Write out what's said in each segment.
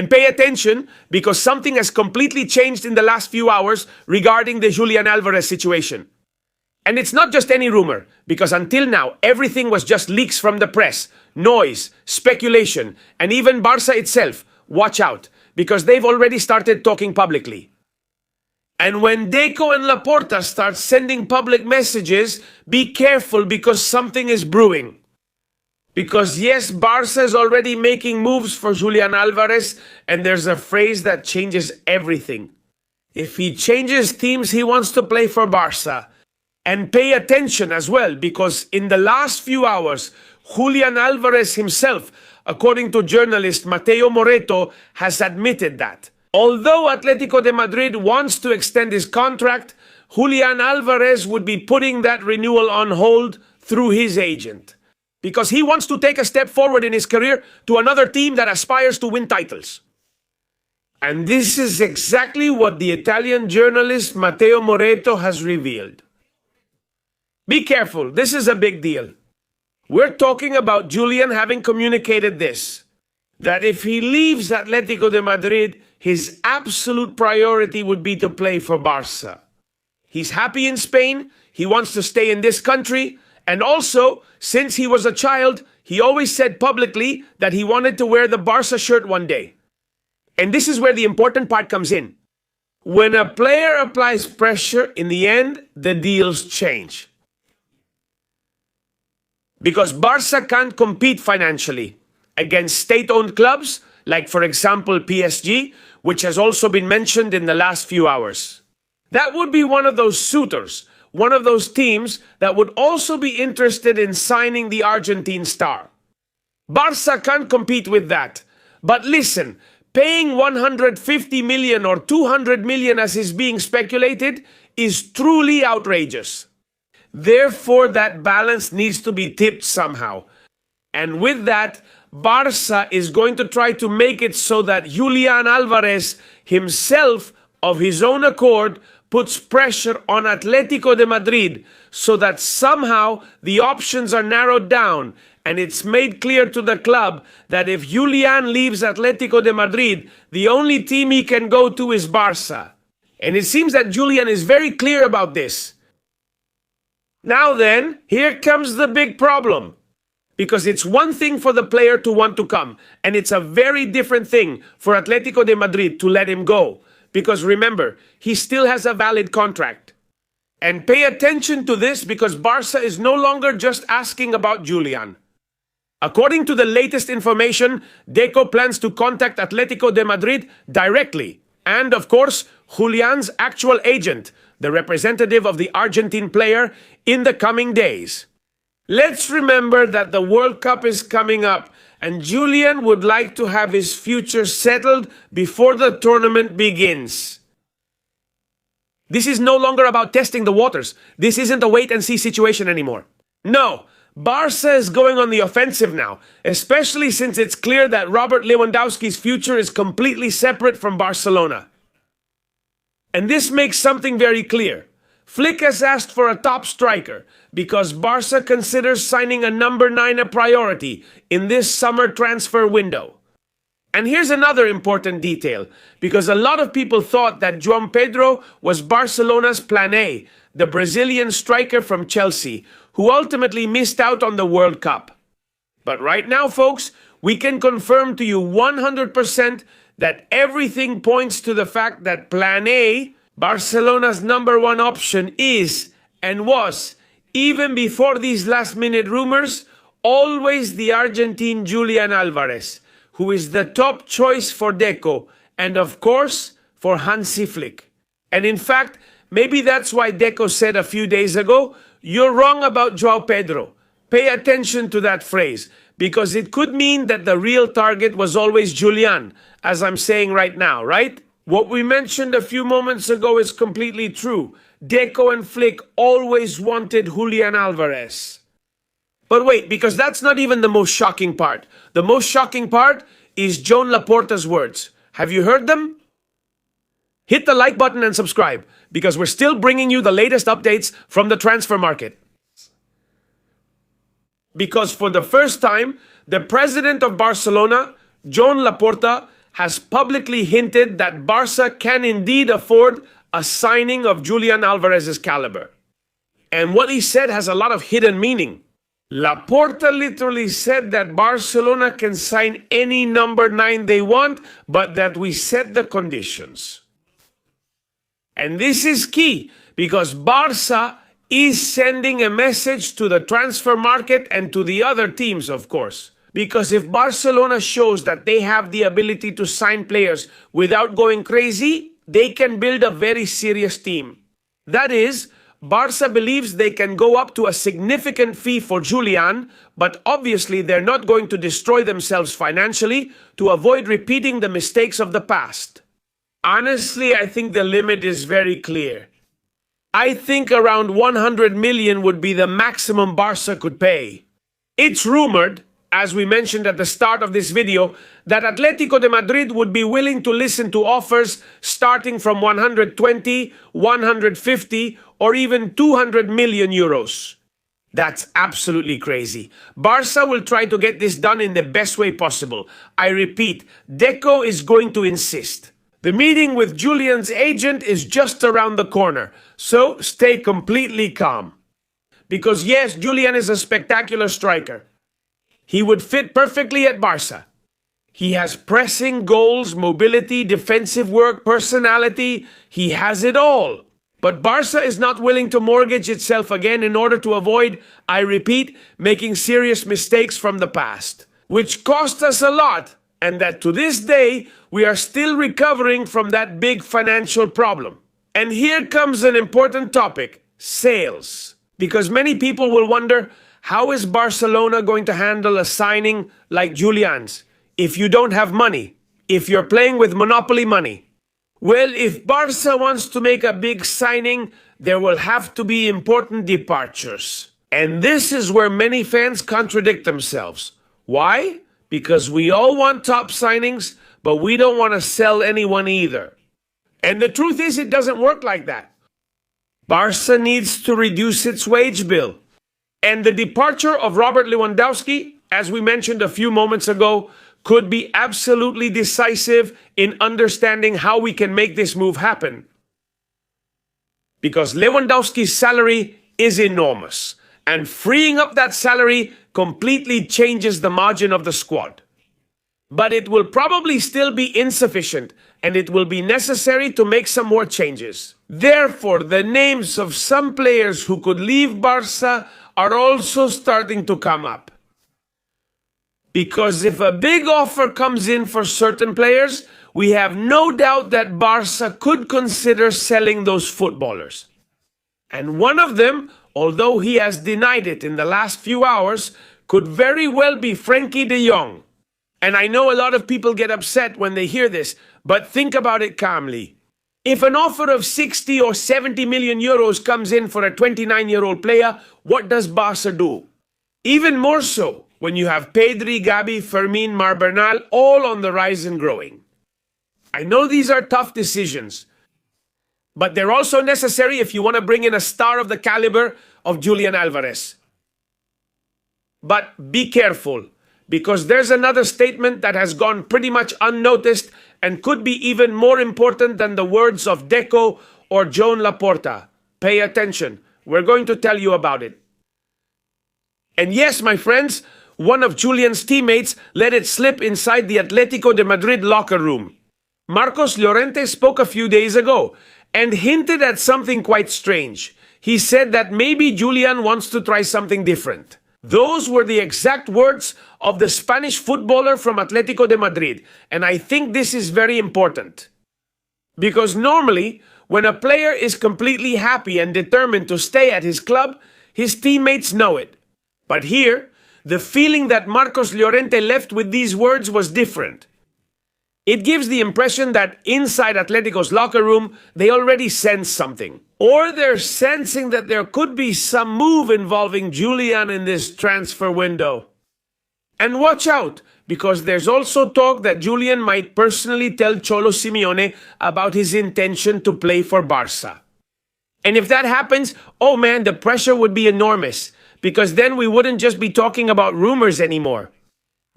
And pay attention because something has completely changed in the last few hours regarding the Julián Álvarez situation. And it's not just any rumor, because until now, everything was just leaks from the press, noise, speculation, and even Barça itself. Watch out, because they've already started talking publicly. And when Deco and Laporta start sending public messages, be careful because something is brewing. Because yes, Barça is already making moves for Julián Álvarez, and there's a phrase that changes everything. If he changes teams, he wants to play for Barça. And pay attention as well, because in the last few hours, Julián Álvarez himself, according to journalist Mateo Moreto, has admitted that. Although Atletico de Madrid wants to extend his contract, Julián Álvarez would be putting that renewal on hold through his agent. Because he wants to take a step forward in his career to another team that aspires to win titles. And this is exactly what the Italian journalist Mateo Moreto has revealed. Be careful, this is a big deal. We're talking about Julián having communicated this, that if he leaves Atletico de Madrid, his absolute priority would be to play for Barça. He's happy in Spain, he wants to stay in this country, and also, since he was a child, he always said publicly that he wanted to wear the Barça shirt one day. And this is where the important part comes in. When a player applies pressure, in the end, the deals change. Because Barça can't compete financially against state-owned clubs, like for example PSG, which has also been mentioned in the last few hours. That would be one of those suitors, one of those teams that would also be interested in signing the Argentine star. Barça can't compete with that. But listen, paying 150 million or 200 million as is being speculated is truly outrageous. Therefore, that balance needs to be tipped somehow. And with that, Barça is going to try to make it so that Julián Álvarez himself, of his own accord, puts pressure on Atletico de Madrid so that somehow the options are narrowed down and it's made clear to the club that if Julián leaves Atletico de Madrid, the only team he can go to is Barça. And it seems that Julián is very clear about this. Now then, here comes the big problem. Because it's one thing for the player to want to come, and it's a very different thing for Atletico de Madrid to let him go. Because remember, he still has a valid contract. And pay attention to this because Barça is no longer just asking about Julián. According to the latest information, Deco plans to contact Atletico de Madrid directly. And of course, Julián's actual agent, the representative of the Argentine player, in the coming days. Let's remember that the World Cup is coming up and Julián would like to have his future settled before the tournament begins. This is no longer about testing the waters. This isn't a wait-and-see situation anymore. No, Barça is going on the offensive now, especially since it's clear that Robert Lewandowski's future is completely separate from Barcelona. And this makes something very clear. Flick has asked for a top striker because Barça considers signing a number 9 a priority in this summer transfer window. And here's another important detail, because a lot of people thought that João Pedro was Barcelona's plan A, the Brazilian striker from Chelsea, who ultimately missed out on the World Cup. But right now, folks, we can confirm to you 100% that everything points to the fact that plan A, Barcelona's number 1 option, is and was, even before these last-minute rumors, always the Argentine Julián Álvarez, who is the top choice for Deco and, of course, for Hansi Flick. And in fact, maybe that's why Deco said a few days ago, "You're wrong about João Pedro." Pay attention to that phrase, because it could mean that the real target was always Julián, as I'm saying right now, right? What we mentioned a few moments ago is completely true. Deco and Flick always wanted Julián Álvarez. But wait, because that's not even the most shocking part. The most shocking part is Joan Laporta's words. Have you heard them? Hit the like button and subscribe, because we're still bringing you the latest updates from the transfer market. Because for the first time, the president of Barcelona, Joan Laporta, has publicly hinted that Barça can indeed afford a signing of Julián Álvarez's caliber. And what he said has a lot of hidden meaning. Laporta literally said that Barcelona can sign any number 9 they want, but that we set the conditions. And this is key because Barça is sending a message to the transfer market and to the other teams, of course. Because if Barcelona shows that they have the ability to sign players without going crazy, they can build a very serious team. That is, Barça believes they can go up to a significant fee for Julián, but obviously they're not going to destroy themselves financially to avoid repeating the mistakes of the past. Honestly, I think the limit is very clear. I think around 100 million would be the maximum Barça could pay. It's rumored, as we mentioned at the start of this video, that Atletico de Madrid would be willing to listen to offers starting from 120, 150, or even 200 million euros. That's absolutely crazy. Barça will try to get this done in the best way possible. I repeat, Deco is going to insist. The meeting with Julián's agent is just around the corner, so stay completely calm. Because yes, Julián is a spectacular striker. He would fit perfectly at Barça. He has pressing, goals, mobility, defensive work, personality. He has it all. But Barça is not willing to mortgage itself again in order to avoid, I repeat, making serious mistakes from the past, which cost us a lot, and that to this day, we are still recovering from that big financial problem. And here comes an important topic, sales. Because many people will wonder, how is Barcelona going to handle a signing like Julián's if you don't have money, if you're playing with monopoly money? Well, if Barça wants to make a big signing, there will have to be important departures. And this is where many fans contradict themselves. Why? Because we all want top signings, but we don't want to sell anyone either. And the truth is, it doesn't work like that. Barça needs to reduce its wage bill. And the departure of Robert Lewandowski, as we mentioned a few moments ago, could be absolutely decisive in understanding how we can make this move happen. Because Lewandowski's salary is enormous, and freeing up that salary completely changes the margin of the squad. But it will probably still be insufficient, and it will be necessary to make some more changes. Therefore, the names of some players who could leave Barça are also starting to come up. Because if a big offer comes in for certain players, we have no doubt that Barça could consider selling those footballers. And one of them, although he has denied it in the last few hours, could very well be Frenkie de Jong. And I know a lot of people get upset when they hear this, but think about it calmly. If an offer of 60 or 70 million euros comes in for a 29-year-old player, what does Barça do? Even more so when you have Pedri, Gavi, Fermín, Bernal all on the rise and growing. I know these are tough decisions, but they're also necessary if you want to bring in a star of the caliber of Julián Álvarez. But be careful, because there's another statement that has gone pretty much unnoticed and could be even more important than the words of Deco or Joan Laporta. Pay attention. We're going to tell you about it. And yes, my friends, one of Julián's teammates let it slip inside the Atletico de Madrid locker room. Marcos Llorente spoke a few days ago and hinted at something quite strange. He said that maybe Julián wants to try something different. Those were the exact words of the Spanish footballer from Atletico de Madrid, and I think this is very important. Because normally, when a player is completely happy and determined to stay at his club, his teammates know it. But here, the feeling that Marcos Llorente left with these words was different. It gives the impression that inside Atletico's locker room, they already sense something. Or they're sensing that there could be some move involving Julián in this transfer window. And watch out, because there's also talk that Julián might personally tell Cholo Simeone about his intention to play for Barça. And if that happens, oh man, the pressure would be enormous, because then we wouldn't just be talking about rumors anymore.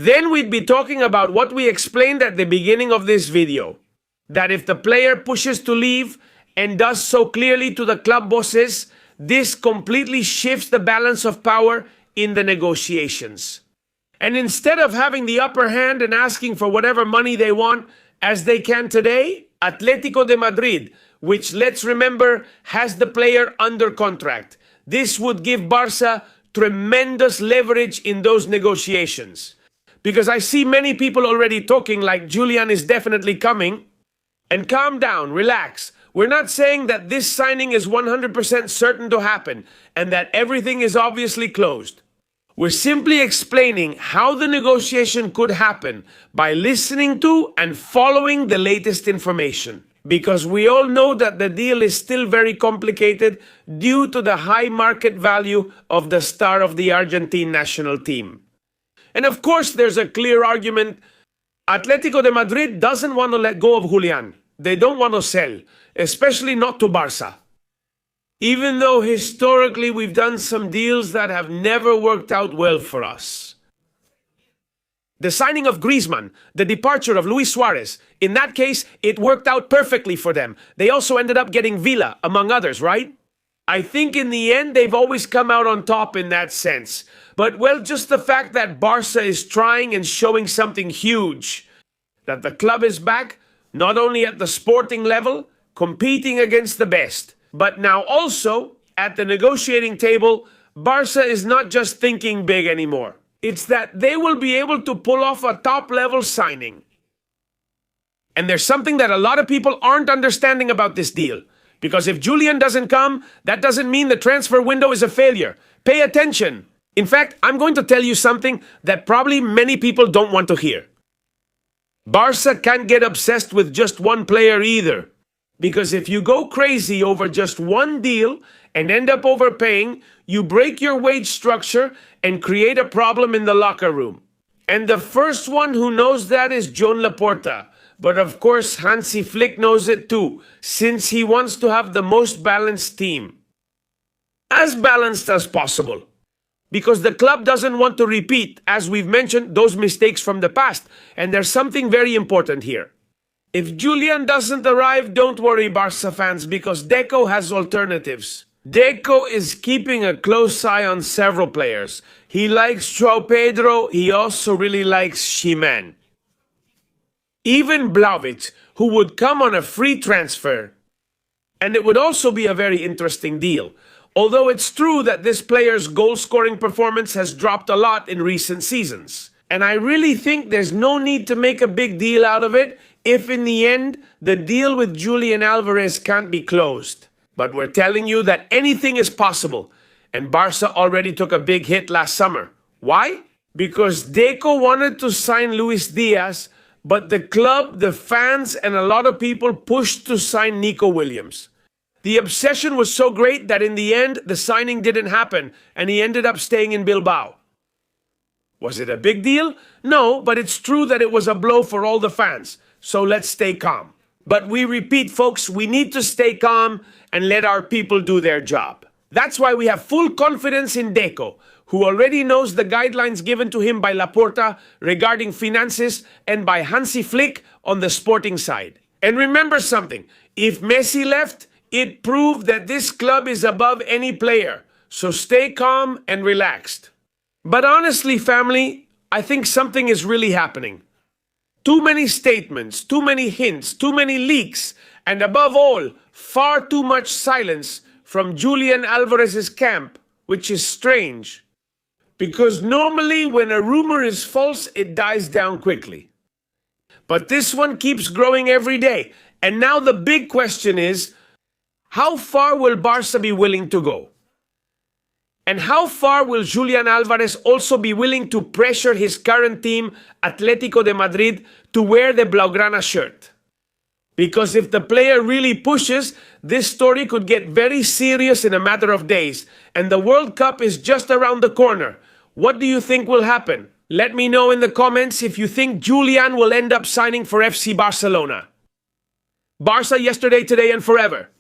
Then we'd be talking about what we explained at the beginning of this video. That if the player pushes to leave and does so clearly to the club bosses, this completely shifts the balance of power in the negotiations. And instead of having the upper hand and asking for whatever money they want, as they can today, Atletico de Madrid, which, let's remember, has the player under contract. This would give Barça tremendous leverage in those negotiations. Because I see many people already talking like Julián is definitely coming. And calm down, relax. We're not saying that this signing is 100% certain to happen and that everything is obviously closed. We're simply explaining how the negotiation could happen by listening to and following the latest information. Because we all know that the deal is still very complicated due to the high market value of the star of the Argentine national team. And of course, there's a clear argument. Atletico de Madrid doesn't want to let go of Julián. They don't want to sell, especially not to Barça. Even though historically we've done some deals that have never worked out well for us. The signing of Griezmann, the departure of Luis Suarez, in that case, it worked out perfectly for them. They also ended up getting Villa, among others, right? I think in the end, they've always come out on top in that sense. But, well, just the fact that Barça is trying and showing something huge, that the club is back, not only at the sporting level, competing against the best, but now also, at the negotiating table, Barça is not just thinking big anymore. It's that they will be able to pull off a top-level signing. And there's something that a lot of people aren't understanding about this deal. Because if Julián doesn't come, that doesn't mean the transfer window is a failure. Pay attention. In fact, I'm going to tell you something that probably many people don't want to hear. Barça can't get obsessed with just one player either. Because if you go crazy over just one deal and end up overpaying, you break your wage structure and create a problem in the locker room. And the first one who knows that is Joan Laporta. But of course, Hansi Flick knows it too, since he wants to have the most balanced team. As balanced as possible. Because the club doesn't want to repeat, as we've mentioned, those mistakes from the past. And there's something very important here. If Julián doesn't arrive, don't worry, Barça fans, because Deco has alternatives. Deco is keeping a close eye on several players. He likes João Pedro, he also really likes Ximen. Even Vlahovic, who would come on a free transfer. And it would also be a very interesting deal. Although it's true that this player's goal-scoring performance has dropped a lot in recent seasons. And I really think there's no need to make a big deal out of it if in the end the deal with Julián Álvarez can't be closed. But we're telling you that anything is possible. And Barça already took a big hit last summer. Why? Because Deco wanted to sign Luis Diaz, but the club, the fans, and a lot of people pushed to sign Nico Williams. The obsession was so great that in the end, the signing didn't happen, and he ended up staying in Bilbao. Was it a big deal? No, but it's true that it was a blow for all the fans. So let's stay calm. But we repeat, folks, we need to stay calm and let our people do their job. That's why we have full confidence in Deco, who already knows the guidelines given to him by Laporta regarding finances and by Hansi Flick on the sporting side. And remember something, if Messi left, it proved that this club is above any player. So stay calm and relaxed. But honestly, family, I think something is really happening. Too many statements, too many hints, too many leaks, and above all, far too much silence from Julián Álvarez's camp, which is strange. Because normally when a rumor is false, it dies down quickly. But this one keeps growing every day. And now the big question is, how far will Barça be willing to go? And how far will Julián Álvarez also be willing to pressure his current team, Atletico de Madrid, to wear the Blaugrana shirt? Because if the player really pushes, this story could get very serious in a matter of days. And the World Cup is just around the corner. What do you think will happen? Let me know in the comments if you think Julián will end up signing for FC Barcelona. Barça yesterday, today, and forever.